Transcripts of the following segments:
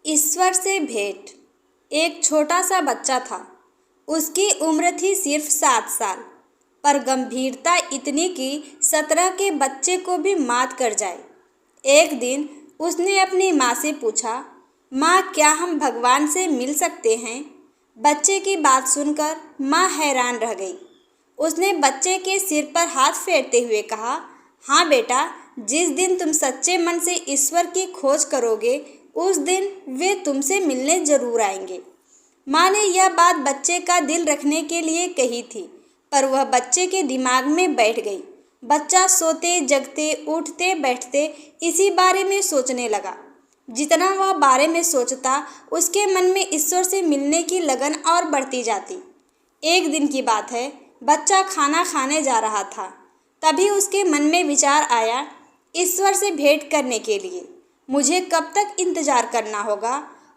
ईश्वर से भेंट। एक छोटा सा बच्चा था। उसकी उम्र थी सिर्फ 7 साल, पर गंभीरता इतनी कि 17 के बच्चे को भी मात कर जाए। एक दिन उसने अपनी माँ से पूछा, माँ क्या हम भगवान से मिल सकते हैं? बच्चे की बात सुनकर माँ हैरान रह गई। उसने बच्चे के सिर पर हाथ फेरते हुए कहा, हाँ बेटा, जिस दिन तुम सच्चे मन से ईश्वर की खोज करोगे उस दिन वे तुमसे मिलने जरूर आएंगे। माँ ने यह बात बच्चे का दिल रखने के लिए कही थी, पर वह बच्चे के दिमाग में बैठ गई। बच्चा सोते जगते उठते बैठते इसी बारे में सोचने लगा। जितना वह बारे में सोचता उसके मन में ईश्वर से मिलने की लगन और बढ़ती जाती। एक दिन की बात है, बच्चा खाना खाने जा रहा था। तभी उसके मन में विचार आया, ईश्वर से भेंट करने के लिए मुझे कब तक इंतजार करना होगा।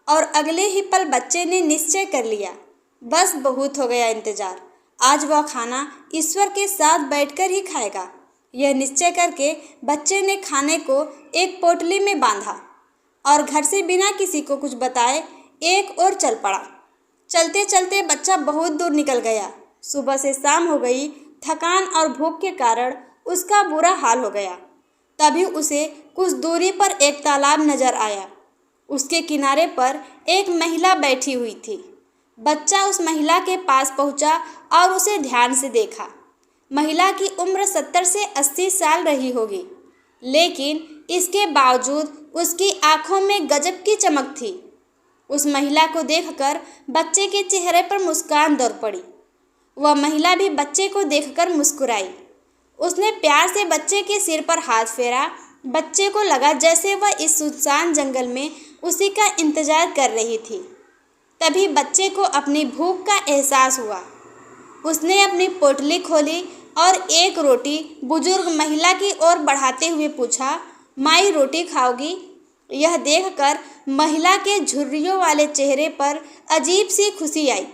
और अगले ही पल बच्चे ने निश्चय कर लिया, बस बहुत हो गया इंतजार, आज वह खाना ईश्वर के साथ बैठकर ही खाएगा। यह निश्चय करके बच्चे ने खाने को एक पोटली में बांधा और घर से बिना किसी को कुछ बताए एक ओर चल पड़ा। चलते चलते बच्चा बहुत दूर निकल गया। सुबह से शाम हो गई। थकान और भूख के कारण उसका बुरा हाल हो गया। तभी उसे कुछ दूरी पर एक तालाब नजर आया। उसके किनारे पर एक महिला बैठी हुई थी। बच्चा उस महिला के पास पहुंचा और उसे ध्यान से देखा। महिला की उम्र 70 से 80 साल रही होगी, लेकिन इसके बावजूद उसकी आंखों में गजब की चमक थी। उस महिला को देखकर बच्चे के चेहरे पर मुस्कान दौड़ पड़ी। वह महिला भी बच्चे को देखकर मुस्कुराई। उसने प्यार से बच्चे के सिर पर हाथ फेरा। बच्चे को लगा जैसे वह इस सुनसान जंगल में उसी का इंतजार कर रही थी। तभी बच्चे को अपनी भूख का एहसास हुआ। उसने अपनी पोटली खोली और एक रोटी बुजुर्ग महिला की ओर बढ़ाते हुए पूछा, माई रोटी खाओगी? यह देखकर महिला के झुर्रियों वाले चेहरे पर अजीब सी खुशी आई।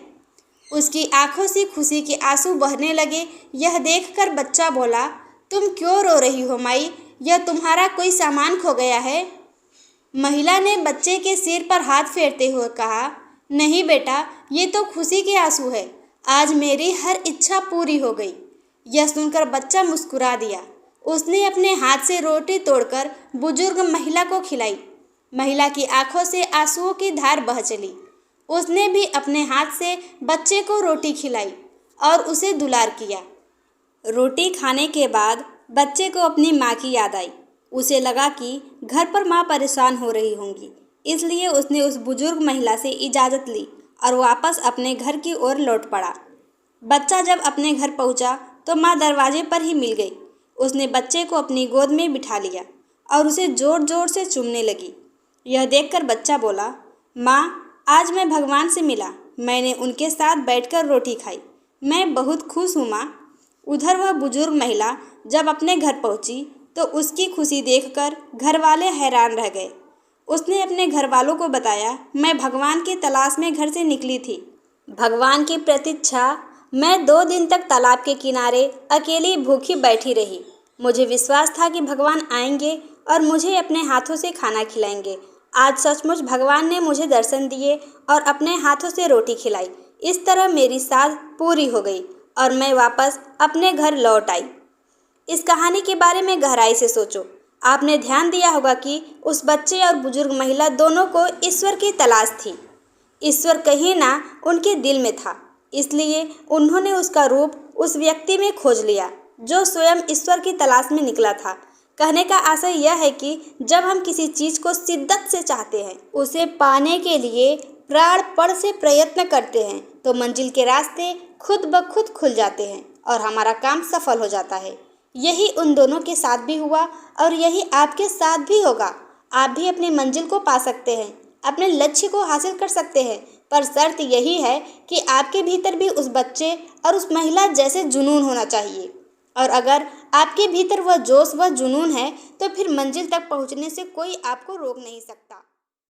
उसकी आंखों से खुशी के आंसू बहने लगे। यह देखकर बच्चा बोला, तुम क्यों रो रही हो माई? यह तुम्हारा कोई सामान खो गया है? महिला ने बच्चे के सिर पर हाथ फेरते हुए कहा, नहीं बेटा, ये तो खुशी के आंसू है। आज मेरी हर इच्छा पूरी हो गई। यह सुनकर बच्चा मुस्कुरा दिया। उसने अपने हाथ से रोटी तोड़कर बुजुर्ग महिला को खिलाई। महिला की आंखों से आंसुओं की धार बह चली। उसने भी अपने हाथ से बच्चे को रोटी खिलाई और उसे दुलार किया। रोटी खाने के बाद बच्चे को अपनी माँ की याद आई। उसे लगा कि घर पर माँ परेशान हो रही होंगी, इसलिए उसने उस बुजुर्ग महिला से इजाज़त ली और वापस अपने घर की ओर लौट पड़ा। बच्चा जब अपने घर पहुँचा तो माँ दरवाजे पर ही मिल गई। उसने बच्चे को अपनी गोद में बिठा लिया और उसे ज़ोर ज़ोर से चूमने लगी। यह देखकर बच्चा बोला, माँ, आज मैं भगवान से मिला। मैंने उनके साथ बैठकर रोटी खाई। मैं बहुत खुश हूँ माँ। उधर वह बुजुर्ग महिला जब अपने घर पहुँची तो उसकी खुशी देखकर घर वाले हैरान रह गए। उसने अपने घर वालों को बताया, मैं भगवान की तलाश में घर से निकली थी। भगवान की प्रतीक्षा मैं 2 दिन तक तालाब के किनारे अकेली भूखी बैठी रही। मुझे विश्वास था कि भगवान आएंगे और मुझे अपने हाथों से खाना खिलाएंगे। आज सचमुच भगवान ने मुझे दर्शन दिए और अपने हाथों से रोटी खिलाई। इस तरह मेरी साध पूरी हो गई और मैं वापस अपने घर लौट आई। इस कहानी के बारे में गहराई से सोचो। आपने ध्यान दिया होगा कि उस बच्चे और बुजुर्ग महिला दोनों को ईश्वर की तलाश थी। ईश्वर कहीं ना उनके दिल में था, इसलिए उन्होंने उसका रूप उस व्यक्ति में खोज लिया जो स्वयं ईश्वर की तलाश में निकला था। कहने का आशय यह है कि जब हम किसी चीज़ को शिद्दत से चाहते हैं, उसे पाने के लिए प्राणपण से प्रयत्न करते हैं, तो मंजिल के रास्ते खुद ब खुद खुल जाते हैं और हमारा काम सफल हो जाता है। यही उन दोनों के साथ भी हुआ और यही आपके साथ भी होगा। आप भी अपनी मंजिल को पा सकते हैं, अपने लक्ष्य को हासिल कर सकते हैं, पर शर्त यही है कि आपके भीतर भी उस बच्चे और उस महिला जैसे जुनून होना चाहिए। और अगर आपके भीतर वह जोश व जुनून है तो फिर मंजिल तक पहुंचने से कोई आपको रोक नहीं सकता।